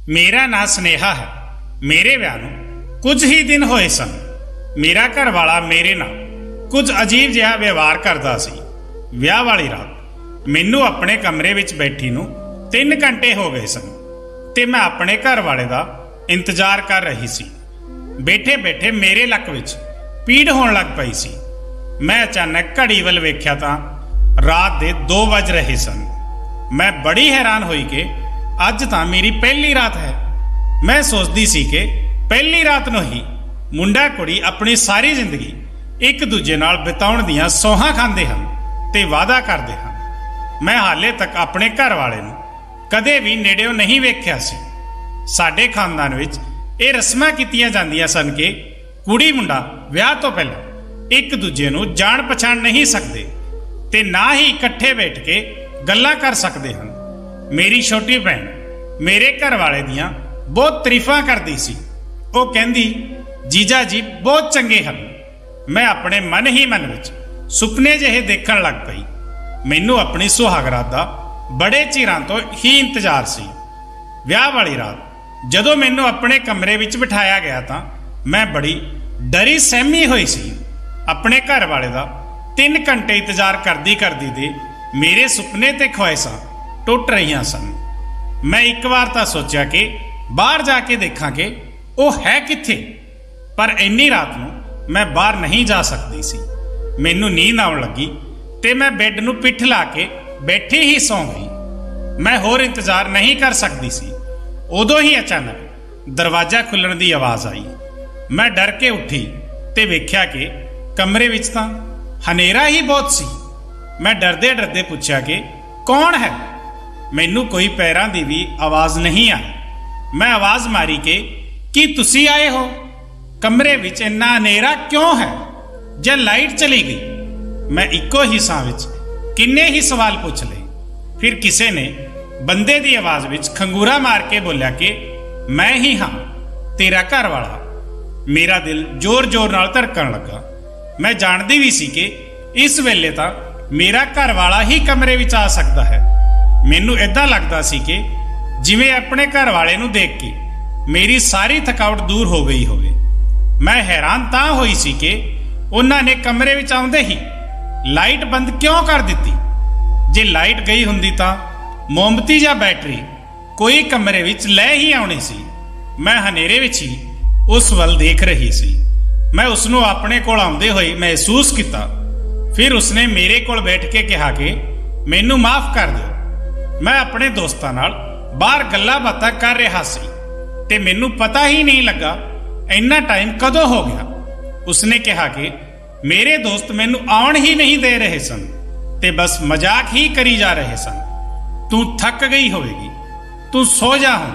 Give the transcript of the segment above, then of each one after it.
मेरा नाम स्नेहा है। मेरे विआह नूं कुछ ही दिन होए सन। मेरा घर वाला मेरे नाल कुछ अजीब जिहा व्यवहार करदा सी। विआह वाली रात मैनू अपने कमरे विच बैठी नूं 3 घंटे हो गए सन ते मैं अपने घर वाले दा इंतजार कर रही सी। बैठे बैठे मेरे लक विच पीड़ होण लग पई सी। मैं अचानक घड़ी वल वेख्या तां रात दे 2 वज रहे सन। मैं बड़ी हैरान होई कि अज तां मेरी पहली रात है। मैं सोचदी सी कि पहली रात नूं ही मुंडा कुड़ी अपनी सारी जिंदगी एक दूजे नाल बिताउण दियां सौहां खांदे हन ते वादा करदे हन। मैं हाले तक अपने घर वाले नूं कदे भी नेड़ियों नहीं वेख्या सी। साडे खानदान विच ये रस्मां कीतियां जांदियां सन कि कुड़ी मुंडा विआह तो पहले एक दूजे नूं जाण पछाण नहीं सकदे ते ना ही इकट्ठे बैठ के गल्लां कर सकदे हन। मेरी छोटी भैन मेरे घर वाले दियां बहुत तारीफां करदी सी। वो कहंदी जीजा जी बहुत चंगे हन। मैं अपने मन ही मन विच सुपने जिहे देखण लग पई। मैनू अपनी सुहागरात दा बड़े चिरां तो ही इंतजार सी। विआह वाली रात जदों मैनू अपने कमरे विच बिठाया गया तां मैं बड़ी डरी सहमी होई सी। अपने घर वाले दा 3 घंटे इंतजार करदी करदी दे मेरे सुपने ते ख्वाहिशां टुट रही सन। मैं एक बार तो सोचा कि बाहर जाके देखा कि वह है कित्थे, पर इन्नी रात नूं मैं बाहर नहीं जा सकती सी। मैनू नींद आउण लगी ते मैं बैड नूं पिठ ला के बैठी ही सौ गई। मैं होर इंतजार नहीं कर सकती सी। उदों ही अचानक दरवाजा खुलण की आवाज़ आई। मैं डर के उठी ते वेख्या कि कमरे विच तां हनेरा ही बहुत सी। मैं डरदे डरदे पूछा कि कौन है। मैनू कोई पैरां दी भी आवाज़ नहीं आई। मैं आवाज़ मारी कि की तुसी आए हो। कमरे विच इन्ना हनेरा क्यों है, जे लाइट चली गई। मैं इक्को ही सां विच किन्ने ही सवाल पूछ लए। फिर किसी ने बंदे दी आवाज़ विच खंगूरा मार के बोलिया कि मैं ही हाँ, तेरा घर वाला। मेरा दिल जोर जोर नाल धड़कण लगा। मैं जानदी भी सी कि इस वेले तां मेरा घर वाला ही कमरे विच आ सकदा है। मैनू इदां लगदा सी कि जिवें अपने घर वाले नूं देख के मेरी सारी थकावट दूर हो गई होवे। मैं हैरान तां होई सी कि उन्हां ने कमरे विच आउंदे ही लाइट बंद क्यों कर दित्ती। जे लाइट गई हुंदी तां मोमबत्ती या बैटरी कोई कमरे विच लै ही आउणी सी। मैं हनेरे विच ही उस वल देख रही सी। मैं उसनूं अपने कोल आउंदे होए महसूस किया। फिर उसने मेरे कोल बैठ के कहा कि मैनू माफ़ कर दो। मैं अपने दोस्तां नाल बाहर गल्लां बातां कर रहा सी ते मैनू पता ही नहीं लगा इन्ना टाइम कदों हो गया। उसने कहा कि मेरे दोस्त मैनू आउण ही नहीं दे रहे सन ते बस मजाक ही करी जा रहे सन। तू थक गई होवेगी, तू सो जा हुण,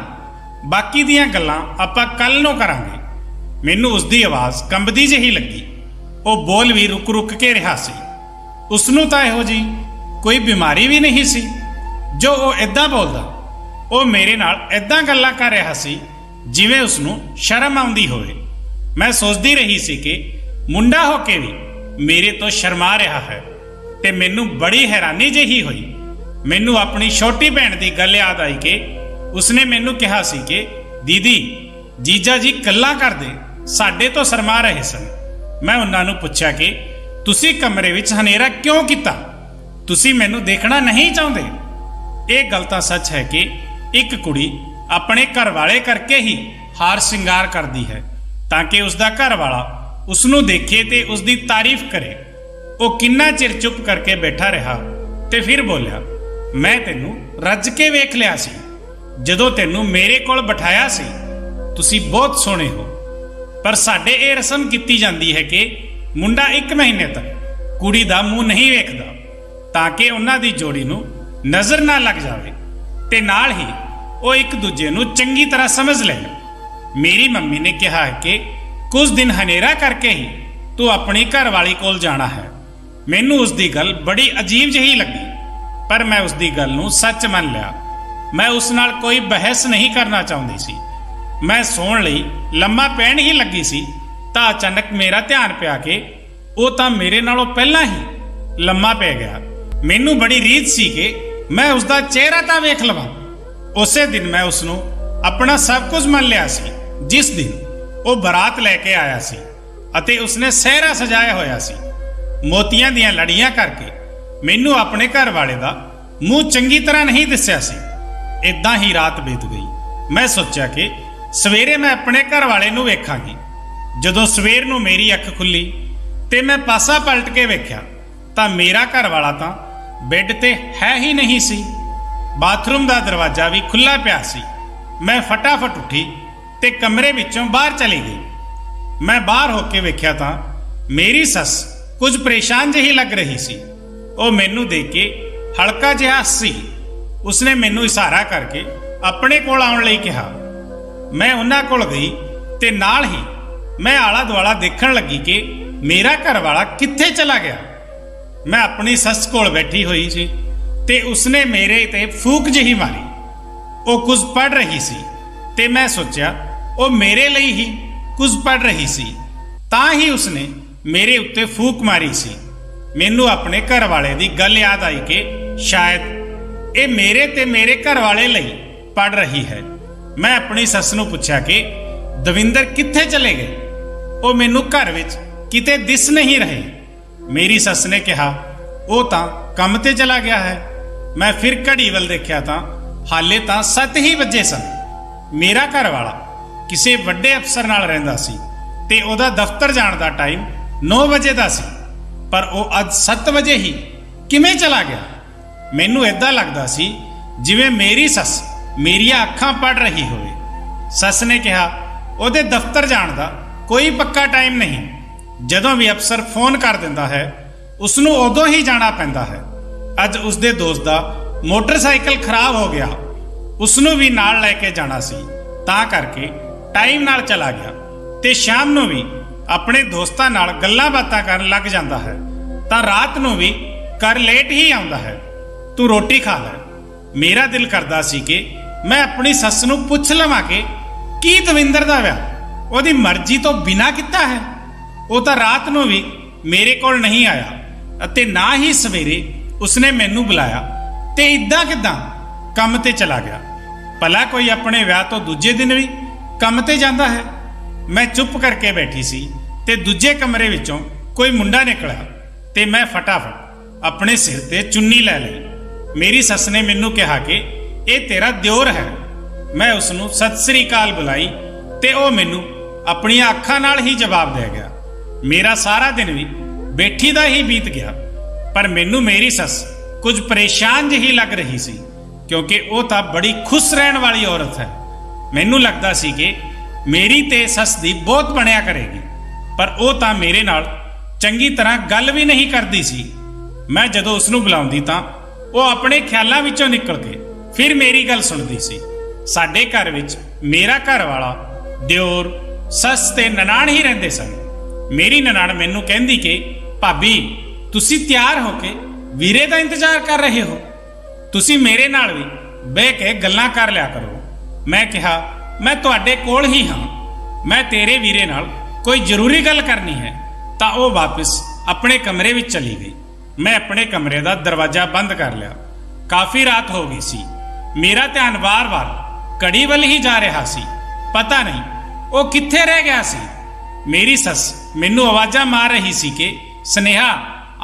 बाकी दियां गल्लां आपां कल नूं करांगे। मैनू उसदी आवाज़ कंबदी जिही लगी। वो बोल भी रुक रुक के रहा सी। उसनूं तां इहो जी कोई बीमारी भी नहीं सी जो वो इदां बोलदा। वो मेरे नाल इदां गल्लां कर रहा सी जिवें उसनूं शर्म आउंदी होवे। मैं सोचदी रही सी कि मुंडा हो के भी मेरे तो शर्मा रहा है ते मैनू बड़ी हैरानी जिही होई। मैनू अपनी छोटी भैन की गल याद आई कि उसने मैनू कहा सी कि दीदी जीजा जी गल्लां करदे साडे तो शर्मा रहे सन। मैं उन्हां नूं पुछया कि तुसी कमरे विच हनेरा क्यों कीता, तुसी मैनू देखना नहीं चाहुंदे। ये गल तां सच है कि एक कुड़ी अपने घर वाले करके ही हार श्रृंगार करती है ताकि उसका घर वाला उसनूं देखे ते उसकी तारीफ करे। वो किन्ना चिर चुप करके बैठा रहा ते फिर बोलिया, मैं तेनू रज के वेख लिया सी जदों तेनू मेरे कोल बिठाया सी। तुसी बहुत सोहणे हो, पर साडे ये रस्म कीती जांदी है कि मुंडा 1 महीने तक कुड़ी दा मूँह नहीं वेखदा ताकि उन्हां दी जोड़ी नूं नज़र ना लग जाए ते नाल ही वो एक दूजे नूं चंगी तरह समझ लैण। मेरी मम्मी ने कहा है कि कुछ दिन हनेरा करके ही तू अपनी घर वाली कोल जाना है। मैनू उसकी गल बड़ी अजीब जही लगी, पर मैं उसकी गल नूं सच मन लिया। मैं उस नाल कोई बहस नहीं करना चाहुंदी सी। मैं सौण लई लम्मा पैण ही लगी सी तां अचानक मेरा ध्यान पिया कि वो तां मेरे नालों पहलां ही लम्मा पै गया। मैनू बड़ी रीझ सी कि मैं उसका चेहरा तां वेख लवां। उसे दिन मैं उसनूं अपना सब कुछ मन लिया सी। जिस दिन वो बरात लैके आया सी अते उसने सहरा सजाया होया सी, मोतियां दियां लड़ियां करके मैनू अपने घर वाले दा मूँह चंगी तरह नहीं दस्या सी। इदां ही रात बीत गई। मैं सोचा कि सवेरे मैं अपने घर वाले नू वेखांगी। जदों सवेर नू मेरी अख खुली ते मैं पासा पलट के वेख्या तां मेरा घर वाला तां बैड ते है ही नहीं सी। बाथरूम का दरवाजा भी खुला पिया सी। मैं फटाफट उठी ते कमरे विचों बाहर चली गई। मैं बाहर होके वेख्या तां मेरी सस कुछ परेशान जही लग रही सी। वो मैनू देख के हल्का जिहा हसी। उसने मैनू इशारा करके अपने कोल आउण लई कहा। मैं उन्हां कोल गई ते नाल ही मैं आला दुआला देखण लगी कि मेरा घर वाला कित्थे चला गया। मैं अपनी सस कोल बैठी हुई सी ते उसने मेरे ते फूक जही मारी। वो कुछ पढ़ रही सी ते मैं सोचा वो मेरे लिए ही कुछ पढ़ रही सी, तां ही उसने मेरे उत्ते फूक मारी सी। मैनू अपने घर वाले दी गल याद आई कि शायद ये मेरे ते मेरे घर वाले लिए पढ़ रही है। मैं अपनी सस नू पूछा कि दविंदर कित्थे चले गए, वो मैनू घर विच किते दिस नहीं रहे। मेरी सस ने कहा वो तां काम ते चला गया है। मैं फिर घड़ी वल देखा तां हाले तां 7 ही बजे सन। मेरा घर वाला किसी वड्डे अफसर नाल रहिंदा सी ते ओहदा दफ्तर जाण दा टाइम 9 बजे दा सी, पर वो अज 7 बजे ही किवें चला गया। मैनू इदां लगदा सी जिवें मेरी सस मेरियां अखां पढ़ रही होवे। सस ने कहा ओहदे दफ्तर जाण दा कोई पक्का टाइम नहीं, जदों भी अफसर फोन कर दिंदा है उसनू उदों ही जाना पैंदा है। अज उसदे दोस्त दा मोटरसाइकिल खराब हो गया, उसनू भी नाल लैके जाना सी, तां करके टाइम नाल चला गया। ते शाम नू भी अपने दोस्तां नाल गल्लां बातां करन लग जांदा है, तां रात नू भी घर लेट ही आउंदा है। तू रोटी खा लै। मेरा दिल करदा सी कि मैं अपनी सस नू पुछ लवां कि की दविंदर दा विआह ओहदी मर्जी तो बिना किता है। वो तां रात नू भी मेरे कोल नहीं आया अते ना ही सवेरे उसने मैनू बुलाया ते इदां किदां काम ते चला गया। भला कोई अपने विआह तो दूजे दिन भी काम ते जांदा है। मैं चुप करके बैठी सी ते दूजे कमरे विचों कोई मुंडा निकलिया ते मैं फटाफट अपने सिर ते चुन्नी लै लई। मेरी सस ने मैनू कहा कि ये तेरा दिओर है। मैं उसनू सत श्री अकाल बुलाई ते वो मैनू अपनी अखां नाल ही जवाब दे गया। मेरा सारा दिन भी बैठी दा ही बीत गया, पर मैनू मेरी सस कुछ परेशान जही लग रही सी, क्योंकि वो तां बड़ी खुश रहन वाली औरत है। मैनू लगदा सी कि मेरी ते सस दी बहुत बनिया करेगी, पर वो तां मेरे नाल चंगी तरह गल भी नहीं करदी सी। मैं जदों उसनू बुलाउंदी तां वो अपने ख्यालां विचों निकल के फिर मेरी गल सुणदी सी। साडे घर विच मेरा घर वाला, दिओर, सस ते ननाण ही रहिंदे सन। मेरी ननाण मैनू कहंदी कि भाभी तुसी तैयार होके वीरे दा इंतजार कर रहे हो, तुसी मेरे नाल भी बह के गल्लां कर लिया करो। मैं कहा मैं तुहाडे कोल ही हाँ, मैं तेरे वीरे नाल कोई जरूरी गल करनी है। तां वो वापस अपने कमरे विच चली गई। मैं अपने कमरे का दरवाजा बंद कर लिया। काफी रात हो गई सी। मेरा ध्यान बार बार घड़ी वल ही जा रहा सी। पता नहीं वो कित्थे रह गया सी। मेरी सस मैनू आवाज़ां मार रही सी कि स्नेहा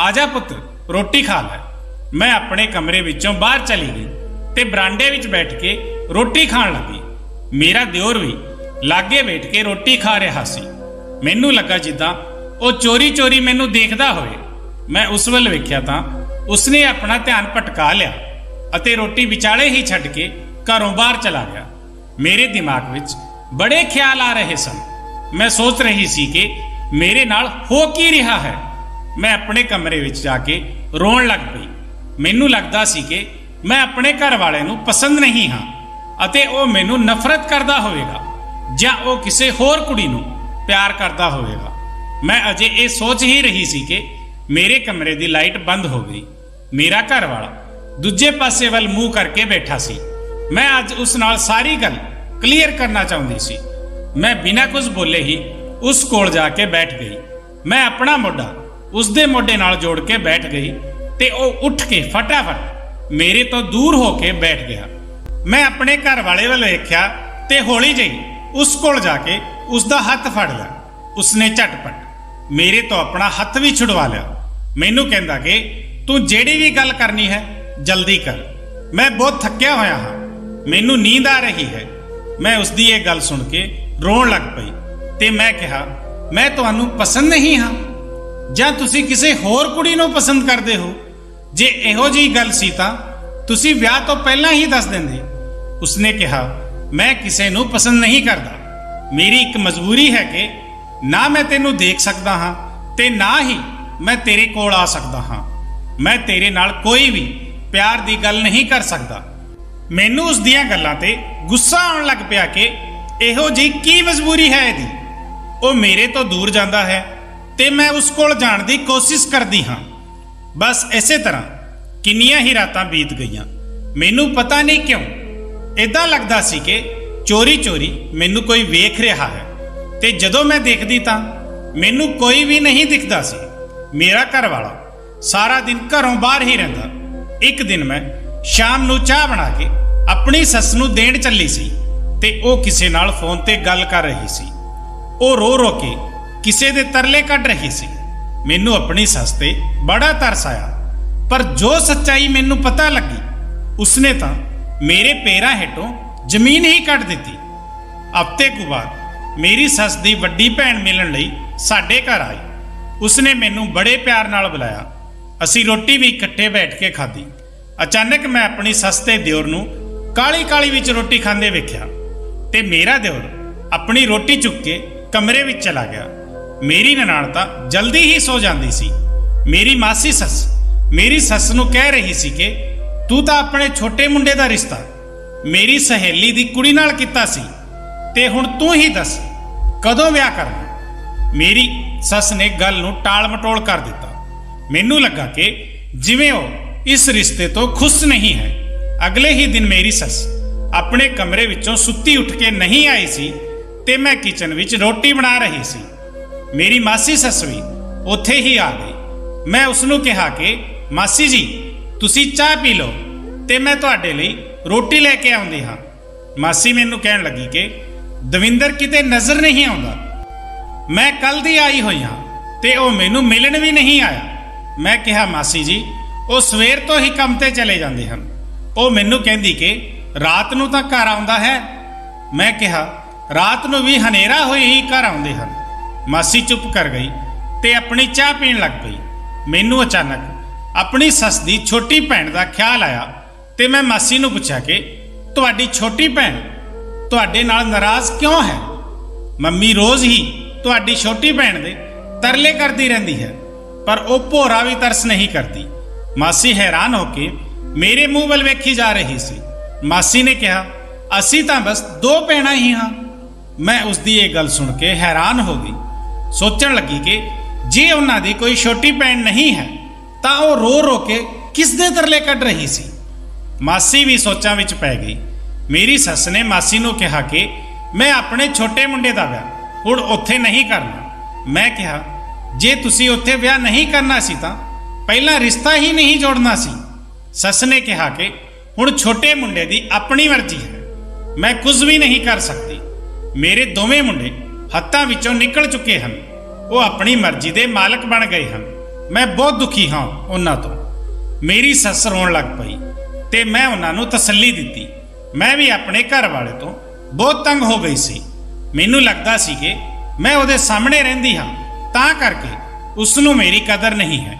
आजा पुत्र रोटी खा लै। मैं अपने कमरे विचों बाहर चली गई ते बरांडे विच बैठ के रोटी खाण लगी। मेरा दिओर भी लागे बैठ के रोटी खा रहा सी। मैनू लगा जिद्दां वो चोरी चोरी मैनू देखदा होवे। मैं उस वल वेख्या तां उसने अपना ध्यान भटका लिया अते रोटी विचाले ही छड्ड के घरों बाहर चला गया। मेरे दिमाग विच बड़े ख्याल आ रहे सन। मैं सोच रही सी कि मेरे नाल हो की रहा है। मैं अपने कमरे विच जाके रोण लग पई। मैनू लगदा सी कि मैं अपने घर वाले नू पसंद नहीं हाँ अते वो मैनू नफरत करदा होवेगा जां वो किसी होर कुड़ी नू प्यार करदा होवेगा। मैं अजे ये सोच ही रही सी कि मेरे कमरे की लाइट बंद हो गई। मेरा घर वाला दूजे पासे वल मुंह करके बैठा सी। मैं अज उस नाल सारी गल क्लीयर करना चाहती सी। मैं बिना कुछ बोले ही उस कोल जाके बैठ गई। मैं अपना मोढा उसदे मोढे नाल जोड़ के बैठ गई ते वो उठ के फटाफट मेरे तो दूर होके बैठ गया। मैं अपने घर वाले वल वेख्या ਤੇ ਹੌਲੀ ਜਿਹੀ ਉਸ ਕੋਲ ਜਾ ਕੇ ਉਸ ਦਾ ਹੱਥ ਫੜ ਲਿਆ। ਉਸਨੇ ਝਟਪਟ ਮੇਰੇ ਤੋਂ ਆਪਣਾ ਹੱਥ ਵੀ ਛੁਡਵਾ ਲਿਆ। ਮੈਨੂੰ ਕਹਿੰਦਾ ਕਿ ਤੂੰ ਜਿਹੜੀ ਵੀ ਗੱਲ ਕਰਨੀ ਹੈ ਜਲਦੀ ਕਰ, ਮੈਂ ਬਹੁਤ ਥੱਕਿਆ ਹੋਇਆ ਹਾਂ, ਮੈਨੂੰ ਨੀਂਦ ਆ ਰਹੀ ਹੈ। ਮੈਂ ਉਸਦੀ ਇਹ ਗੱਲ ਸੁਣ ਕੇ ਰੋਣ ਲੱਗ ਪਈ ਤੇ ਮੈਂ ਕਿਹਾ, ਮੈਂ ਤੁਹਾਨੂੰ ਪਸੰਦ ਨਹੀਂ ਹਾਂ ਜਾਂ ਤੁਸੀਂ ਕਿਸੇ ਹੋਰ ਕੁੜੀ ਨੂੰ ਪਸੰਦ ਕਰਦੇ ਹੋ? ਜੇ ਇਹੋ ਜਿਹੀ ਗੱਲ ਸੀ ਤਾਂ ਤੁਸੀਂ ਵਿਆਹ ਤੋਂ ਪਹਿਲਾਂ ਹੀ ਦੱਸ ਦਿੰਦੇ। ਉਸਨੇ ਕਿਹਾ, ਮੈਂ ਕਿਸੇ ਨੂੰ ਪਸੰਦ ਨਹੀਂ ਕਰਦਾ। ਮੇਰੀ ਇੱਕ ਮਜਬੂਰੀ ਹੈ ਕਿ ਨਾ ਮੈਂ ਤੈਨੂੰ ਦੇਖ ਸਕਦਾ ਹਾਂ ਤੇ ਨਾ ਹੀ ਮੈਂ ਤੇਰੇ ਕੋਲ ਆ ਸਕਦਾ ਹਾਂ। ਮੈਂ ਤੇਰੇ ਨਾਲ ਕੋਈ ਵੀ ਪਿਆਰ ਦੀ ਗੱਲ ਨਹੀਂ ਕਰ ਸਕਦਾ। ਮੈਨੂੰ ਉਸ ਦੀਆਂ ਗੱਲਾਂ ਤੇ ਗੁੱਸਾ ਆਉਣ ਲੱਗ ਪਿਆ ਕਿ ਇਹੋ ਜਿਹੀ ਕੀ ਮਜਬੂਰੀ ਹੈ ਇਹਦੀ। ਉਹ ਮੇਰੇ ਤੋਂ ਦੂਰ ਜਾਂਦਾ ਹੈ ਤੇ ਮੈਂ ਉਸ ਕੋਲ ਜਾਣ ਦੀ ਕੋਸ਼ਿਸ਼ ਕਰਦੀ ਹਾਂ। ਬਸ ਇਸੇ ਤਰ੍ਹਾਂ ਕਿੰਨੀਆਂ ਹੀ ਰਾਤਾਂ ਬੀਤ ਗਈਆਂ। ਮੈਨੂੰ ਪਤਾ ਨਹੀਂ ਕਿਉਂ ਇਦਾਂ ਲੱਗਦਾ ਸੀ ਕਿ ਚੋਰੀ ਚੋਰੀ ਮੈਨੂੰ ਕੋਈ ਵੇਖ ਰਿਹਾ ਹੈ ਤੇ ਜਦੋਂ ਮੈਂ ਦੇਖਦੀ ਤਾਂ ਮੈਨੂੰ ਕੋਈ ਵੀ ਨਹੀਂ ਦਿਖਦਾ ਸੀ। ਮੇਰਾ ਘਰ ਵਾਲਾ ਸਾਰਾ ਦਿਨ ਘਰੋਂ ਬਾਹਰ ਹੀ ਰਹਿੰਦਾ। ਇੱਕ ਦਿਨ ਮੈਂ ਸ਼ਾਮ ਨੂੰ ਚਾਹ ਬਣਾ ਕੇ ਆਪਣੀ ਸੱਸ ਨੂੰ ਦੇਣ ਚੱਲੀ ਸੀ ਤੇ ਉਹ ਕਿਸੇ ਨਾਲ ਫੋਨ ਤੇ ਗੱਲ ਕਰ ਰਹੀ ਸੀ। ਉਹ ਰੋ ਰੋ ਕੇ ਕਿਸੇ ਦੇ ਤਰਲੇ ਕੱਢ ਰਹੀ ਸੀ। ਮੈਨੂੰ ਆਪਣੀ ਸੱਸ ਤੇ ਬੜਾ ਤਰਸ ਆਇਆ, ਪਰ ਜੋ ਸੱਚਾਈ ਮੈਨੂੰ ਪਤਾ ਲੱਗੀ ਉਸਨੇ ਤਾਂ ਮੇਰੇ ਪੈਰਾਂ ਹੇਠੋਂ ਜ਼ਮੀਨ ਹੀ ਕੱਢ ਦਿੱਤੀ। ਹਫ਼ਤੇ ਕੁ ਬਾਅਦ ਮੇਰੀ ਸੱਸ ਦੀ ਵੱਡੀ ਭੈਣ ਮਿਲਣ ਲਈ ਸਾਡੇ ਘਰ ਆਈ। ਉਸਨੇ ਮੈਨੂੰ ਬੜੇ ਪਿਆਰ ਨਾਲ ਬੁਲਾਇਆ। ਅਸੀਂ ਰੋਟੀ ਵੀ ਇਕੱਠੇ ਬੈਠ ਕੇ ਖਾਧੀ। ਅਚਾਨਕ ਮੈਂ ਆਪਣੀ ਸੱਸ ਤੇ ਦਿਓਰ ਨੂੰ ਕਾਲੀ ਕਾਲੀ ਵਿੱਚ ਰੋਟੀ ਖਾਂਦੇ ਵੇਖਿਆ ਤੇ ਮੇਰਾ ਦਿਓਰ ਆਪਣੀ ਰੋਟੀ ਚੁੱਕ ਕੇ ਕਮਰੇ ਵਿੱਚ ਚਲਾ ਗਿਆ। ਮੇਰੀ ਨਨਾਣ ਤਾਂ ਜਲਦੀ ਹੀ ਸੋ ਜਾਂਦੀ ਸੀ। ਮੇਰੀ ਮਾਸੀ ਸੱਸ ਮੇਰੀ ਸੱਸ ਨੂੰ ਕਹਿ ਰਹੀ ਸੀ ਕਿ ਤੂੰ ਤਾਂ ਆਪਣੇ ਛੋਟੇ ਮੁੰਡੇ ਦਾ ਰਿਸ਼ਤਾ ਮੇਰੀ ਸਹੇਲੀ ਦੀ ਕੁੜੀ ਨਾਲ ਕੀਤਾ ਸੀ ਤੇ ਹੁਣ ਤੂੰ ਹੀ ਦੱਸ ਕਦੋਂ ਵਿਆਹ ਕਰਨਾ। ਮੇਰੀ ਸੱਸ ਨੇ ਗੱਲ ਨੂੰ ਟਾਲ ਮਟੋਲ ਕਰ ਦਿੱਤਾ। ਮੈਨੂੰ ਲੱਗਾ ਕਿ ਜਿਵੇਂ ਉਹ ਇਸ ਰਿਸ਼ਤੇ ਤੋਂ ਖੁਸ਼ ਨਹੀਂ ਹੈ। ਅਗਲੇ ਹੀ ਦਿਨ ਮੇਰੀ ਸੱਸ ਆਪਣੇ ਕਮਰੇ ਵਿੱਚੋਂ ਸੁੱਤੀ ਉੱਠ ਕੇ ਨਹੀਂ ਆਈ ਸੀ ਤੇ ਮੈਂ ਕਿਚਨ ਵਿੱਚ ਰੋਟੀ ਬਣਾ ਰਹੀ ਸੀ। ਮੇਰੀ ਮਾਸੀ ਸੱਸ ਵੀ ਉੱਥੇ ਹੀ ਆ ਗਈ। ਮੈਂ ਉਸ ਨੂੰ ਕਿਹਾ ਕਿ ਮਾਸੀ ਜੀ ਤੁਸੀਂ ਚਾਹ ਪੀ ਲਓ ਤੇ ਮੈਂ ਤੁਹਾਡੇ ਲਈ ਰੋਟੀ ਲੈ ਕੇ ਆਉਂਦੀ ਹਾਂ। ਮਾਸੀ ਮੈਨੂੰ ਕਹਿਣ ਲੱਗੀ ਕਿ ਦਵਿੰਦਰ ਕਿਤੇ ਨਜ਼ਰ ਨਹੀਂ ਆਉਂਦਾ। ਮੈਂ ਕੱਲ ਦੀ ਆਈ ਹੋਈ ਹਾਂ ਤੇ ਉਹ ਮੈਨੂੰ ਮਿਲਣ ਵੀ ਨਹੀਂ ਆਇਆ। ਮੈਂ ਕਿਹਾ, ਮਾਸੀ ਜੀ ਉਹ ਸਵੇਰ ਤੋਂ ਹੀ ਕੰਮ ਤੇ ਚਲੇ ਜਾਂਦੇ ਹਨ। ਉਹ ਮੈਨੂੰ ਕਹਿੰਦੀ ਕਿ ਰਾਤ ਨੂੰ ਤਾਂ ਘਰ ਆਉਂਦਾ ਹੈ। ਮੈਂ ਕਿਹਾ, ਰਾਤ ਨੂੰ ਵੀ ਹਨੇਰਾ ਹੋਏ ਹੀ ਘਰ ਆਉਂਦੇ ਹਨ। ਮਾਸੀ ਚੁੱਪ ਕਰ ਗਈ ਤੇ ਆਪਣੀ ਚਾਹ ਪੀਣ ਲੱਗ ਪਈ। ਮੈਨੂੰ ਅਚਾਨਕ ਆਪਣੀ ਸੱਸ ਦੀ ਛੋਟੀ ਭੈਣ ਦਾ ਖਿਆਲ ਆਇਆ ਤੇ ਮੈਂ ਮਾਸੀ ਨੂੰ ਪੁੱਛਿਆ ਕਿ ਤੁਹਾਡੀ ਛੋਟੀ ਭੈਣ ਤੁਹਾਡੇ ਨਾਲ ਨਾਰਾਜ਼ ਕਿਉਂ ਹੈ? ਮੰਮੀ ਰੋਜ਼ ਹੀ ਤੁਹਾਡੀ ਛੋਟੀ ਭੈਣ ਦੇ ਤਰਲੇ ਕਰਦੀ ਰਹਿੰਦੀ ਹੈ, ਪਰ ਉਹ ਭੋਰਾ ਵੀ ਤਰਸ ਨਹੀਂ ਕਰਦੀ। ਮਾਸੀ ਹੈਰਾਨ ਹੋ ਕੇ ਮੇਰੇ ਮੂੰਹ ਵੱਲ ਵੇਖੀ ਜਾ ਰਹੀ ਸੀ। ਮਾਸੀ ਨੇ ਕਿਹਾ, ਅਸੀਂ ਤਾਂ ਬਸ ਦੋ ਭੈਣਾਂ ਹੀ ਹਾਂ। ਮੈਂ ਉਸ ਦੀ ਇਹ ਗੱਲ ਸੁਣ ਕੇ ਹੈਰਾਨ ਹੋ ਗਈ। ਸੋਚਣ ਲੱਗੀ ਕਿ ਜੇ ਉਹਨਾਂ ਦੀ ਕੋਈ ਛੋਟੀ ਭੈਣ ਨਹੀਂ ਹੈ ਤਾਂ ਉਹ ਰੋ ਰੋ ਕੇ ਕਿਸ ਦੇ ਤਰਲੇ ਕੱਢ ਰਹੀ ਸੀ। ਮਾਸੀ ਵੀ ਸੋਚਾਂ ਵਿੱਚ ਪੈ ਗਈ। ਮੇਰੀ ਸੱਸ ਨੇ ਮਾਸੀ ਨੂੰ ਕਿਹਾ ਕਿ ਮੈਂ ਆਪਣੇ ਛੋਟੇ ਮੁੰਡੇ ਦਾ ਵਿਆਹ ਹੁਣ ਉੱਥੇ ਨਹੀਂ ਕਰਨਾ। ਮੈਂ ਕਿਹਾ, ਜੇ ਤੁਸੀਂ ਉੱਥੇ ਵਿਆਹ ਨਹੀਂ ਕਰਨਾ ਸੀ ਤਾਂ ਪਹਿਲਾਂ ਰਿਸ਼ਤਾ ਹੀ ਨਹੀਂ ਜੋੜਨਾ ਸੀ। ਸੱਸ ਨੇ ਕਿਹਾ ਕਿ ਹੁਣ ਛੋਟੇ ਮੁੰਡੇ ਦੀ ਆਪਣੀ ਮਰਜ਼ੀ ਹੈ, ਮੈਂ ਕੁਝ ਵੀ ਨਹੀਂ ਕਰ ਸਕਦੀ। ਮੇਰੇ ਦੋਵੇਂ ਮੁੰਡੇ ਹੱਥਾਂ ਵਿੱਚੋਂ ਨਿਕਲ ਚੁੱਕੇ ਹਨ। ਉਹ ਆਪਣੀ ਮਰਜ਼ੀ ਦੇ ਮਾਲਕ ਬਣ ਗਏ ਹਨ। ਮੈਂ ਬਹੁਤ ਦੁਖੀ ਹਾਂ ਉਹਨਾਂ ਤੋਂ। ਮੇਰੀ ਸੱਸ ਰੋਣ ਲੱਗ ਪਈ ਤੇ ਮੈਂ ਉਹਨਾਂ ਨੂੰ ਤਸੱਲੀ ਦਿੱਤੀ। ਮੈਂ ਵੀ ਆਪਣੇ ਘਰ ਵਾਲੇ ਤੋਂ ਬਹੁਤ ਤੰਗ ਹੋ ਗਈ ਸੀ। ਮੈਨੂੰ ਲੱਗਦਾ ਸੀ ਕਿ ਮੈਂ ਉਹਦੇ ਸਾਹਮਣੇ ਰਹਿੰਦੀ ਹਾਂ ਤਾਂ ਕਰਕੇ ਉਸ ਨੂੰ ਮੇਰੀ ਕਦਰ ਨਹੀਂ ਹੈ।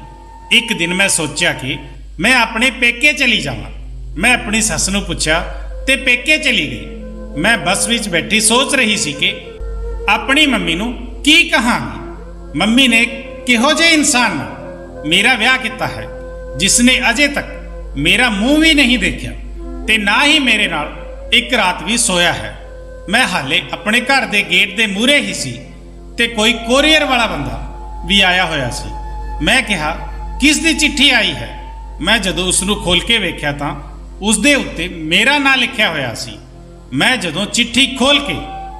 ਇੱਕ ਦਿਨ ਮੈਂ ਸੋਚਿਆ ਕਿ ਮੈਂ ਆਪਣੇ ਪੇਕੇ ਚਲੀ ਜਾਵਾਂ। ਮੈਂ ਆਪਣੀ ਸੱਸ ਨੂੰ ਪੁੱਛਿਆ ਤੇ ਪੇਕੇ ਚਲੀ ਗਈ। ਮੈਂ ਬੱਸ ਵਿੱਚ ਬੈਠੀ ਸੋਚ ਰਹੀ ਸੀ ਕਿ ਆਪਣੀ ਮੰਮੀ ਨੂੰ ਕੀ ਕਹਾਂਗੀ। ਮੰਮੀ ਨੇ ਕਿਹੋ ਜਿਹੇ ਇਨਸਾਨ ਨਾਲ ਮੇਰਾ ਵਿਆਹ ਕੀਤਾ ਹੈ ਜਿਸ ਨੇ ਅਜੇ ਤੱਕ ਮੇਰਾ ਮੂੰਹ ਵੀ ਨਹੀਂ ਦੇਖਿਆ ਤੇ ਨਾ ਹੀ ਮੇਰੇ ਨਾਲ ਇੱਕ ਰਾਤ ਵੀ ਸੋਇਆ ਹੈ। ਮੈਂ ਹਾਲੇ ਆਪਣੇ ਘਰ ਦੇ ਗੇਟ ਦੇ ਮੂਹਰੇ ਹੀ ਸੀ ਤੇ ਕੋਈ ਕੋਰੀਅਰ ਵਾਲਾ ਬੰਦਾ ਵੀ ਆਇਆ ਹੋਇਆ ਸੀ। ਮੈਂ ਕਿਹਾ, ਕਿਸ ਦੀ ਚਿੱਠੀ ਆਈ ਹੈ? ਮੈਂ ਜਦੋਂ ਉਸ ਨੂੰ ਖੋਲ ਕੇ ਵੇਖਿਆ ਤਾਂ ਉਸ ਦੇ ਉੱਤੇ ਮੇਰਾ ਨਾਂ ਲਿਖਿਆ ਹੋਇਆ ਸੀ। ਮੈਂ ਜਦੋਂ ਚਿੱਠੀ ਖੋਲ ਕੇ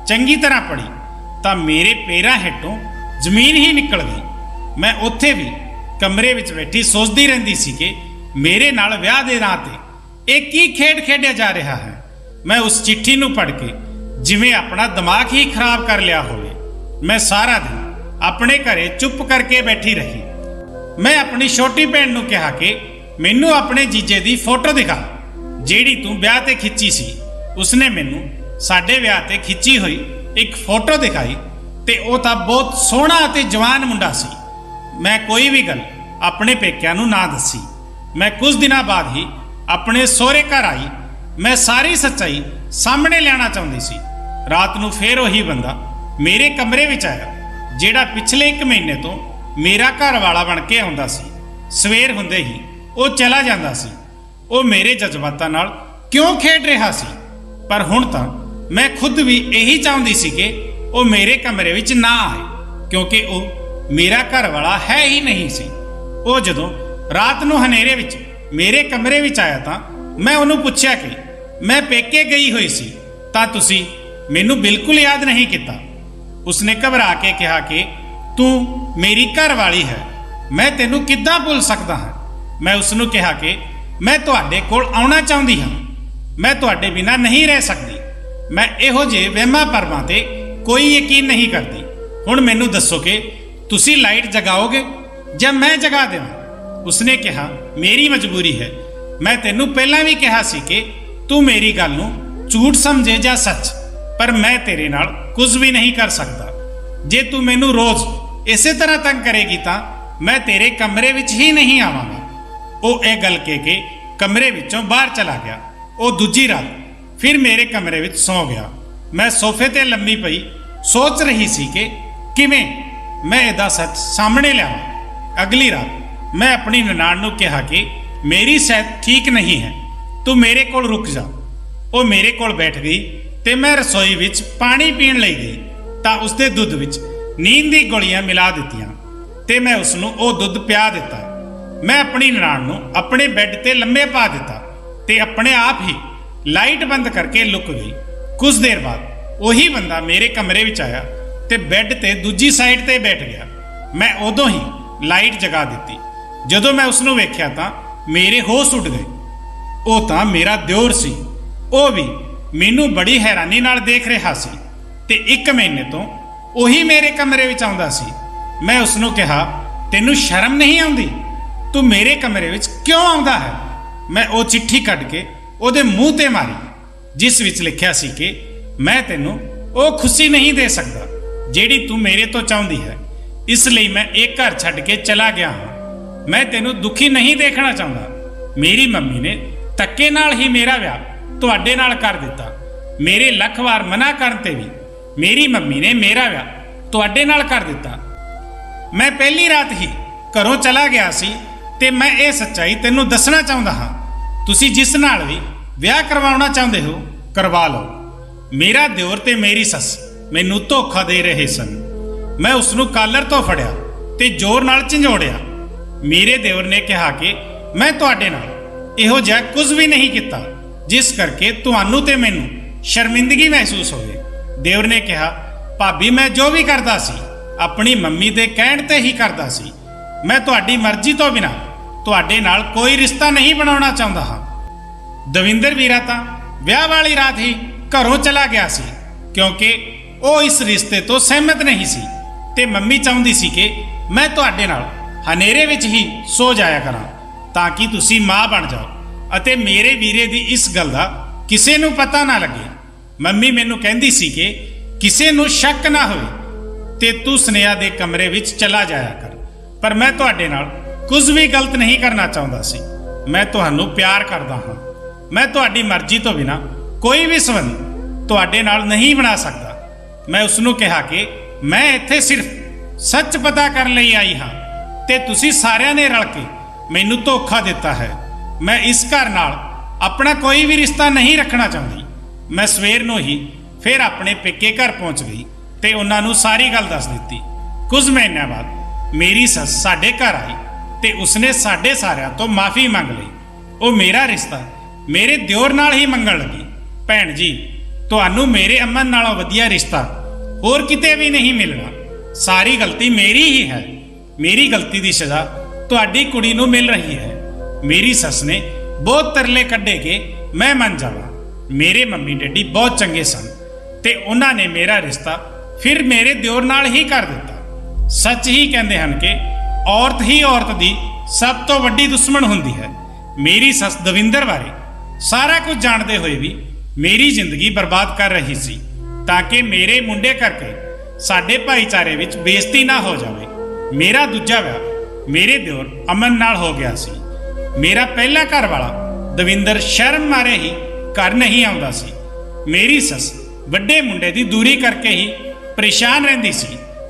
ਚੰਗੀ ਤਰ੍ਹਾਂ ਪੜ੍ਹੀ ਤਾਂ ਮੇਰੇ ਪੈਰਾਂ ਹੇਠੋਂ ਜ਼ਮੀਨ ਹੀ ਨਿਕਲ ਗਈ। ਮੈਂ ਉੱਥੇ ਵੀ ਕਮਰੇ ਵਿੱਚ ਬੈਠੀ ਸੋਚਦੀ ਰਹਿੰਦੀ ਸੀ ਕਿ ਮੇਰੇ ਨਾਲ ਵਿਆਹ ਦੇ ਨਾਂ ਤੇ ਇਹ ਕੀ ਖੇਡ ਖੇਡਿਆ ਜਾ ਰਿਹਾ ਹੈ। ਮੈਂ ਉਸ ਚਿੱਠੀ ਨੂੰ ਪੜ੍ਹ ਕੇ ਜਿਵੇਂ ਆਪਣਾ ਦਿਮਾਗ ਹੀ ਖਰਾਬ ਕਰ ਲਿਆ ਹੋਵੇ। ਮੈਂ ਸਾਰਾ ਦਿਨ ਆਪਣੇ ਘਰੇ ਚੁੱਪ ਕਰਕੇ ਬੈਠੀ ਰਹੀ। ਮੈਂ ਆਪਣੀ ਛੋਟੀ ਭੈਣ ਨੂੰ ਕਿਹਾ ਕਿ ਮੈਨੂੰ ਆਪਣੇ ਜੀਜੇ ਦੀ ਫੋਟੋ ਦਿਖਾ, ਜਿਹੜੀ ਤੂੰ ਵਿਆਹ ਤੇ ਖਿੱਚੀ ਸੀ। ਉਸਨੇ ਮੈਨੂੰ ਸਾਡੇ ਵਿਆਹ ਤੇ ਖਿੱਚੀ ਹੋਈ ਇੱਕ ਫੋਟੋ ਦਿਖਾਈ ਤੇ ਉਹ ਤਾਂ ਬਹੁਤ ਸੋਹਣਾ ਅਤੇ ਜਵਾਨ ਮੁੰਡਾ ਸੀ। ਮੈਂ ਕੋਈ ਵੀ ਗੱਲ ਆਪਣੇ ਪੇਕਿਆਂ ਨੂੰ ਨਾ ਦੱਸੀ। ਮੈਂ ਕੁਝ ਦਿਨਾਂ ਬਾਅਦ ਹੀ ਆਪਣੇ ਸਹੁਰੇ ਘਰ ਆਈ। ਮੈਂ ਸਾਰੀ ਸੱਚਾਈ ਸਾਹਮਣੇ ਲਿਆਉਣਾ ਚਾਹੁੰਦੀ ਸੀ। ਰਾਤ ਨੂੰ ਫੇਰ ਉਹੀ ਬੰਦਾ ਮੇਰੇ ਕਮਰੇ ਵਿੱਚ ਆਇਆ, ਜਿਹੜਾ ਪਿਛਲੇ 1 ਮਹੀਨੇ ਤੋਂ ਮੇਰਾ ਘਰ ਵਾਲਾ ਬਣ ਕੇ ਆਉਂਦਾ ਸੀ। ਸਵੇਰ ਹੁੰਦੇ ਹੀ ਉਹ ਚਲਾ ਜਾਂਦਾ ਸੀ। ਉਹ ਮੇਰੇ ਜਜ਼ਬਾਤਾਂ ਨਾਲ ਕਿਉਂ ਖੇਡ ਰਿਹਾ ਸੀ? ਪਰ ਹੁਣ ਤਾਂ ਮੈਂ ਖੁਦ ਵੀ ਇਹੀ ਚਾਹੁੰਦੀ ਸੀ ਕਿ ਉਹ ਮੇਰੇ ਕਮਰੇ ਵਿੱਚ ਨਾ ਆਏ, ਕਿਉਂਕਿ ਉਹ ਮੇਰਾ ਘਰ ਵਾਲਾ ਹੈ ਹੀ ਨਹੀਂ ਸੀ। ਉਹ ਜਦੋਂ ਰਾਤ ਨੂੰ ਹਨੇਰੇ ਵਿੱਚ ਮੇਰੇ ਕਮਰੇ ਵਿੱਚ ਆਇਆ ਤਾਂ ਮੈਂ ਉਹਨੂੰ ਪੁੱਛਿਆ ਕਿ ਮੈਂ ਪੇਕੇ ਗਈ ਹੋਈ ਸੀ ਤਾਂ ਤੁਸੀਂ ਮੈਨੂੰ ਬਿਲਕੁਲ ਯਾਦ ਨਹੀਂ ਕੀਤਾ। ਉਸਨੇ ਘਬਰਾ ਕੇ ਕਿਹਾ ਕਿ ਤੂੰ ਮੇਰੀ ਘਰ ਵਾਲੀ ਹੈ, ਮੈਂ ਤੈਨੂੰ ਕਿੱਦਾਂ ਭੁੱਲ ਸਕਦਾ ਹਾਂ। ਮੈਂ ਉਸਨੂੰ ਕਿਹਾ ਕਿ ਮੈਂ ਤੁਹਾਡੇ ਕੋਲ ਆਉਣਾ ਚਾਹੁੰਦੀ ਹਾਂ, ਮੈਂ ਤੁਹਾਡੇ ਬਿਨਾਂ ਨਹੀਂ ਰਹਿ ਸਕਦੀ। ਮੈਂ ਇਹੋ ਜਿਹੇ ਵਹਿਮਾਂ ਭਰਮਾਂ ਤੇ ਕੋਈ ਯਕੀਨ ਨਹੀਂ ਕਰਦੀ। ਹੁਣ ਮੈਨੂੰ ਦੱਸੋ ਕਿ ਤੁਸੀਂ ਲਾਈਟ ਜਗਾਓਗੇ ਜਾਂ ਮੈਂ ਜਗਾ ਦੇਵਾਂ? ਉਸਨੇ ਕਿਹਾ ਮੇਰੀ ਮਜਬੂਰੀ ਹੈ। ਮੈਂ ਤੈਨੂੰ ਪਹਿਲਾਂ ਵੀ ਕਿਹਾ ਸੀ ਕਿ ਤੂੰ ਮੇਰੀ ਗੱਲ ਨੂੰ ਝੂਠ ਸਮਝੇ ਜਾਂ ਸੱਚ, ਪਰ ਮੈਂ ਤੇਰੇ ਨਾਲ ਕੁਝ ਵੀ ਨਹੀਂ ਕਰ ਸਕਦਾ। ਜੇ ਤੂੰ ਮੈਨੂੰ ਰੋਜ਼ ਇਸੇ ਤਰ੍ਹਾਂ ਤੰਗ ਕਰੇਗੀ ਤਾਂ ਮੈਂ ਤੇਰੇ ਕਮਰੇ ਵਿੱਚ ਹੀ ਨਹੀਂ ਆਵਾਂਗਾ। ਉਹ ਇਹ ਗੱਲ ਕਹਿ ਕੇ ਕਮਰੇ ਵਿੱਚੋਂ ਬਾਹਰ ਚਲਾ ਗਿਆ। ਉਹ ਦੂਜੀ ਰਾਤ ਫਿਰ ਮੇਰੇ ਕਮਰੇ ਵਿੱਚ ਸੌਂ ਗਿਆ। ਮੈਂ ਸੋਫੇ ਤੇ ਲੰਮੀ ਪਈ ਸੋਚ ਰਹੀ ਸੀ ਕਿ ਕਿਵੇਂ ਮੈਂ ਇਹਦਾ ਸੱਚ ਸਾਹਮਣੇ ਲਿਆਵਾਂ। ਅਗਲੀ ਰਾਤ ਮੈਂ ਆਪਣੀ ਨਨਾਣ ਨੂੰ ਕਿਹਾ ਕਿ ਮੇਰੀ ਸਿਹਤ ਠੀਕ ਨਹੀਂ ਹੈ, ਤੂੰ ਮੇਰੇ ਕੋਲ ਰੁਕ ਜਾ। ਉਹ ਮੇਰੇ ਕੋਲ ਬੈਠ ਗਈ ਤੇ ਮੈਂ ਰਸੋਈ ਵਿੱਚ ਪਾਣੀ ਪੀਣ ਲਈ ਗਈ ਤਾਂ ਉਸਦੇ ਦੁੱਧ ਵਿੱਚ ਨੀਂਦ ਦੀ ਗੋਲੀਆਂ ਮਿਲਾ ਦਿੱਤੀਆਂ ਤੇ ਮੈਂ ਉਸਨੂੰ ਉਹ ਦੁੱਧ ਪਿਆ ਦਿੱਤਾ। ਮੈਂ ਆਪਣੀ ਨਨਾਣ ਨੂੰ ਆਪਣੇ ਬੈੱਡ ਤੇ ਲੰਮੇ ਪਾ ਦਿੱਤਾ ਤੇ ਆਪਣੇ ਆਪ ਹੀ ਲਾਈਟ ਬੰਦ ਕਰਕੇ ਲੁਕ ਗਈ। ਕੁਝ ਦੇਰ ਬਾਅਦ ਉਹੀ ਬੰਦਾ ਮੇਰੇ ਕਮਰੇ ਵਿੱਚ ਆਇਆ ਤੇ ਬੈੱਡ ਤੇ ਦੂਜੀ ਸਾਈਡ ਤੇ ਬੈਠ ਗਿਆ। ਮੈਂ ਉਦੋਂ ਹੀ ਲਾਈਟ ਜਗਾ ਦਿੱਤੀ। ਜਦੋਂ ਮੈਂ ਉਸਨੂੰ ਵੇਖਿਆ ਤਾਂ ਮੇਰੇ ਹੋਸ਼ ਉੱਡ ਗਏ। ਉਹ ਤਾਂ ਮੇਰਾ ਦਿਓਰ ਸੀ। ਉਹ ਵੀ ਮੈਨੂੰ ਬੜੀ ਹੈਰਾਨੀ ਨਾਲ ਦੇਖ ਰਿਹਾ ਸੀ ਤੇ 1 ਮਹੀਨੇ ਤੋਂ ਉਹੀ ਮੇਰੇ ਕਮਰੇ ਵਿੱਚ ਆਉਂਦਾ ਸੀ। ਮੈਂ ਉਸਨੂੰ ਕਿਹਾ ਤੈਨੂੰ ਸ਼ਰਮ ਨਹੀਂ ਆਉਂਦੀ? ਤੂੰ ਮੇਰੇ ਕਮਰੇ ਵਿੱਚ ਕਿਉਂ ਆਉਂਦਾ ਹੈ? ਮੈਂ ਉਹ ਚਿੱਠੀ ਕੱਢ ਕੇ ਉਹਦੇ ਮੂੰਹ ਤੇ ਮਾਰੀ, ਜਿਸ ਵਿੱਚ ਲਿਖਿਆ ਸੀ ਕਿ ਮੈਂ ਤੈਨੂੰ ਉਹ ਖੁਸ਼ੀ ਨਹੀਂ ਦੇ ਸਕਦਾ ਜਿਹੜੀ ਤੂੰ ਮੇਰੇ ਤੋਂ ਚਾਹੁੰਦੀ ਹੈ, ਇਸ ਲਈ ਮੈਂ ਇਹ ਘਰ ਛੱਡ ਕੇ ਚਲਾ ਗਿਆ ਹਾਂ। ਮੈਂ ਤੈਨੂੰ ਦੁਖੀ ਨਹੀਂ ਦੇਖਣਾ ਚਾਹੁੰਦਾ। ਮੇਰੀ ਮੰਮੀ ਨੇ ਧੱਕੇ ਨਾਲ ਹੀ ਮੇਰਾ ਵਿਆਹ ਤੁਹਾਡੇ ਨਾਲ ਕਰ ਦਿੱਤਾ। ਮੇਰੇ ਲੱਖ ਵਾਰ ਮਨਾ ਕਰਨ ਤੇ ਵੀ ਮੇਰੀ ਮੰਮੀ ਨੇ ਮੇਰਾ ਵਿਆਹ ਤੁਹਾਡੇ ਨਾਲ ਕਰ ਦਿੱਤਾ। ਮੈਂ ਪਹਿਲੀ ਰਾਤ ਹੀ ਘਰੋਂ ਚਲਾ ਗਿਆ ਸੀ ਤੇ ਮੈਂ ਇਹ ਸੱਚਾਈ ਤੈਨੂੰ ਦੱਸਣਾ ਚਾਹੁੰਦਾ ਹਾਂ। ਤੁਸੀਂ ਜਿਸ ਨਾਲ ਵੀ ਵਿਆਹ ਕਰਵਾਉਣਾ ਚਾਹੁੰਦੇ ਹੋ ਕਰਵਾ ਲਓ। ਮੇਰਾ ਦਿਓਰ ਤੇ ਮੇਰੀ ਸੱਸ ਮੈਨੂੰ ਧੋਖਾ ਦੇ ਰਹੇ ਸਨ। ਮੈਂ ਉਸ ਨੂੰ ਕਾਲਰ ਤੋਂ ਫੜਿਆ ਤੇ ਜ਼ੋਰ ਨਾਲ ਝੰਜੋੜਿਆ। ਮੇਰੇ ਦਿਓਰ ਨੇ ਕਿਹਾ ਕਿ ਮੈਂ ਤੁਹਾਡੇ ਨਾਲ ਇਹੋ ਜਿਹਾ ਕੁਝ ਵੀ ਨਹੀਂ ਕੀਤਾ ਜਿਸ ਕਰਕੇ ਤੁਹਾਨੂੰ ਤੇ ਮੈਨੂੰ ਸ਼ਰਮਿੰਦਗੀ ਮਹਿਸੂਸ ਹੋਵੇ। ਦਿਓਰ ਨੇ ਕਿਹਾ ਭਾਬੀ ਮੈਂ ਜੋ ਵੀ ਕਰਦਾ ਸੀ ਆਪਣੀ ਮੰਮੀ ਦੇ ਕਹਿਣ ਤੇ ਹੀ ਕਰਦਾ ਸੀ। ਮੈਂ ਤੁਹਾਡੀ ਮਰਜ਼ੀ ਤੋਂ ਬਿਨਾਂ ਤੁਹਾਡੇ ਨਾਲ ਕੋਈ ਰਿਸ਼ਤਾ ਨਹੀਂ ਬਣਾਉਣਾ ਚਾਹੁੰਦਾ ਹਾਂ। ਦਵਿੰਦਰ ਵੀਰਾ ਤਾਂ ਵਿਆਹ ਵਾਲੀ ਰਾਤ ਹੀ ਘਰੋਂ ਚਲਾ ਗਿਆ ਸੀ ਕਿਉਂਕਿ ਉਹ ਇਸ ਰਿਸ਼ਤੇ ਤੋਂ ਸਹਿਮਤ ਨਹੀਂ ਸੀ ਤੇ ਮੰਮੀ ਚਾਹੁੰਦੀ ਸੀ ਕਿ ਮੈਂ ਤੁਹਾਡੇ ਨਾਲ ਹਨੇਰੇ ਵਿੱਚ ਹੀ ਸੋ ਜਾਇਆ ਕਰਾਂ ਤਾਂ ਕਿ ਤੁਸੀਂ ਮਾਂ ਬਣ ਜਾਓ ਅਤੇ ਮੇਰੇ ਵੀਰੇ ਦੀ ਇਸ ਗੱਲ ਦਾ ਕਿਸੇ ਨੂੰ ਪਤਾ ਨਾ ਲੱਗੇ। ਮੰਮੀ ਮੈਨੂੰ ਕਹਿੰਦੀ ਸੀ ਕਿ ਕਿਸੇ ਨੂੰ ਸ਼ੱਕ ਨਾ ਹੋਵੇ ਤੇ ਤੂੰ ਸਨੇਹਾ ਦੇ ਕਮਰੇ ਵਿੱਚ ਚਲਾ ਜਾਇਆ ਕਰ, ਪਰ ਮੈਂ ਤੁਹਾਡੇ ਨਾਲ ਕੁਝ ਵੀ ਗਲਤ ਨਹੀਂ ਕਰਨਾ ਚਾਹੁੰਦਾ ਸੀ। ਮੈਂ ਤੁਹਾਨੂੰ ਪਿਆਰ ਕਰਦਾ ਹਾਂ। ਮੈਂ ਤੁਹਾਡੀ ਮਰਜ਼ੀ ਤੋਂ ਬਿਨਾਂ ਕੋਈ ਵੀ ਸੰਬੰਧ ਤੁਹਾਡੇ ਨਾਲ ਨਹੀਂ ਬਣਾ ਸਕਦਾ। ਮੈਂ ਉਸ ਨੂੰ ਕਿਹਾ ਕਿ ਮੈਂ ਇੱਥੇ ਸਿਰਫ ਸੱਚ ਪਤਾ ਕਰਨ ਲਈ ਆਈ ਹਾਂ ਤੇ ਤੁਸੀਂ ਸਾਰਿਆਂ ਨੇ ਰਲ ਕੇ ਮੈਨੂੰ ਧੋਖਾ ਦਿੱਤਾ ਹੈ। ਮੈਂ ਇਸ ਘਰ ਨਾਲ ਆਪਣਾ ਕੋਈ ਵੀ ਰਿਸ਼ਤਾ ਨਹੀਂ ਰੱਖਣਾ ਚਾਹੁੰਦੀ। ਮੈਂ ਸਵੇਰ ਨੂੰ ਹੀ ਫਿਰ ਆਪਣੇ ਪੇਕੇ ਘਰ ਪਹੁੰਚ ਗਈ ਤੇ ਉਹਨਾਂ ਨੂੰ ਸਾਰੀ ਗੱਲ ਦੱਸ ਦਿੱਤੀ। ਕੁਝ ਮਹੀਨਿਆਂ ਬਾਅਦ ਮੇਰੀ ਸੱਸ ਸਾਡੇ ਘਰ ਆਈ ਤੇ ਉਸਨੇ ਸਾਡੇ ਸਾਰਿਆਂ ਤੋਂ ਮਾਫੀ ਮੰਗ ਲਈ। ਉਹ ਮੇਰਾ ਰਿਸ਼ਤਾ ਮੇਰੇ ਦਿਓਰ ਨਾਲ ਹੀ ਮੰਗਣ ਲੱਗੀ। ਭੈਣ ਜੀ, ਤੁਹਾਨੂੰ ਮੇਰੇ ਅਮਨ ਨਾਲੋਂ ਵਧੀਆ ਰਿਸ਼ਤਾ ਹੋਰ ਕਿਤੇ ਵੀ ਨਹੀਂ ਮਿਲਣਾ। ਸਾਰੀ ਗਲਤੀ ਮੇਰੀ ਹੀ ਹੈ। ਮੇਰੀ ਗਲਤੀ ਦੀ ਸਜ਼ਾ ਤੁਹਾਡੀ ਕੁੜੀ ਨੂੰ ਮਿਲ ਰਹੀ ਹੈ। ਮੇਰੀ ਸੱਸ ਨੇ ਬਹੁਤ ਤਰਲੇ ਕੱਢੇ ਕਿ ਮੈਂ ਮੰਨ ਜਾਵਾਂ। ਮੇਰੇ ਮੰਮੀ ਡੈਡੀ ਬਹੁਤ ਚੰਗੇ ਸਨ ਤੇ ਉਹਨਾਂ ਨੇ ਮੇਰਾ ਰਿਸ਼ਤਾ ਫਿਰ ਮੇਰੇ ਦਿਓਰ ਨਾਲ ਹੀ ਕਰ ਦਿੱਤਾ। ਸੱਚ ਹੀ ਕਹਿੰਦੇ ਹਨ ਕਿ ਔਰਤ ਹੀ ਔਰਤ ਦੀ ਸਭ ਤੋਂ ਵੱਡੀ ਦੁਸ਼ਮਣ ਹੁੰਦੀ ਹੈ। ਮੇਰੀ ਸੱਸ ਦਵਿੰਦਰ ਬਾਰੇ ਸਾਰਾ ਕੁਝ ਜਾਣਦੇ ਹੋਏ ਵੀ ਮੇਰੀ ਜ਼ਿੰਦਗੀ ਬਰਬਾਦ ਕਰ ਰਹੀ ਸੀ ਤਾਂ ਕਿ ਮੇਰੇ ਮੁੰਡੇ ਕਰਕੇ ਸਾਡੇ ਭਾਈਚਾਰੇ ਵਿੱਚ ਬੇਇੱਜ਼ਤੀ ਨਾ ਹੋ ਜਾਵੇ। ਮੇਰਾ ਦੂਜਾ ਵਿਆਹ ਮੇਰੇ ਦਿਓਰ ਅਮਨ ਨਾਲ ਹੋ ਗਿਆ ਸੀ। ਮੇਰਾ ਪਹਿਲਾ ਘਰ ਵਾਲਾ ਦਵਿੰਦਰ ਸ਼ਰਮ ਮਾਰੇ ਹੀ ਘਰ ਨਹੀਂ ਆਉਂਦਾ ਸੀ। ਮੇਰੀ ਸੱਸ ਵੱਡੇ ਮੁੰਡੇ ਦੀ ਦੂਰੀ ਕਰਕੇ ਹੀ ਪਰੇਸ਼ਾਨ ਰਹਿੰਦੀ ਸੀ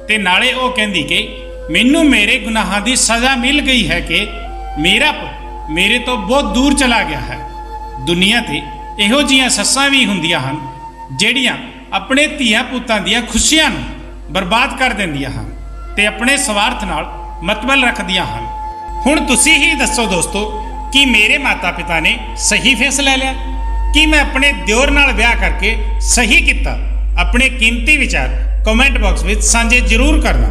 ਤੇ ਨਾਲੇ ਉਹ ਕਹਿੰਦੀ ਕਿ ਮੈਨੂੰ ਮੇਰੇ ਗੁਨਾਹਾਂ ਦੀ ਸਜ਼ਾ ਮਿਲ ਗਈ ਹੈ ਕਿ ਮੇਰਾ ਪੁੱਤ ਮੇਰੇ ਤੋਂ ਬਹੁਤ ਦੂਰ ਚਲਾ ਗਿਆ ਹੈ। ਦੁਨੀਆ ਤੇ ਇਹੋ ਜਿਹੀਆਂ ਸੱਸਾਂ ਵੀ ਹੁੰਦੀਆਂ ਹਨ ਜਿਹੜੀਆਂ ਆਪਣੇ ਧੀਆਂ ਪੁੱਤਾਂ ਦੀਆਂ ਖੁਸ਼ੀਆਂ ਨੂੰ ਬਰਬਾਦ ਕਰ ਦਿੰਦੀਆਂ ਹਨ ਤੇ ਆਪਣੇ ਸਵਾਰਥ ਨਾਲ ਮਤਲਬ ਰੱਖਦੀਆਂ ਹਨ। ਹੁਣ ਤੁਸੀਂ ਹੀ ਦੱਸੋ ਦੋਸਤੋ ਕਿ ਮੇਰੇ ਮਾਤਾ ਪਿਤਾ ਨੇ ਸਹੀ ਫੈਸਲਾ ਲਿਆ ਕਿ ਮੈਂ ਆਪਣੇ ਦਿਓਰ ਨਾਲ ਵਿਆਹ ਕਰਕੇ ਸਹੀ ਕੀਤਾ? ਆਪਣੇ ਕੀਮਤੀ ਵਿਚਾਰ ਕਮੈਂਟ ਬਾਕਸ ਵਿੱਚ ਸਾਂਝੇ ਜ਼ਰੂਰ ਕਰਨਾ।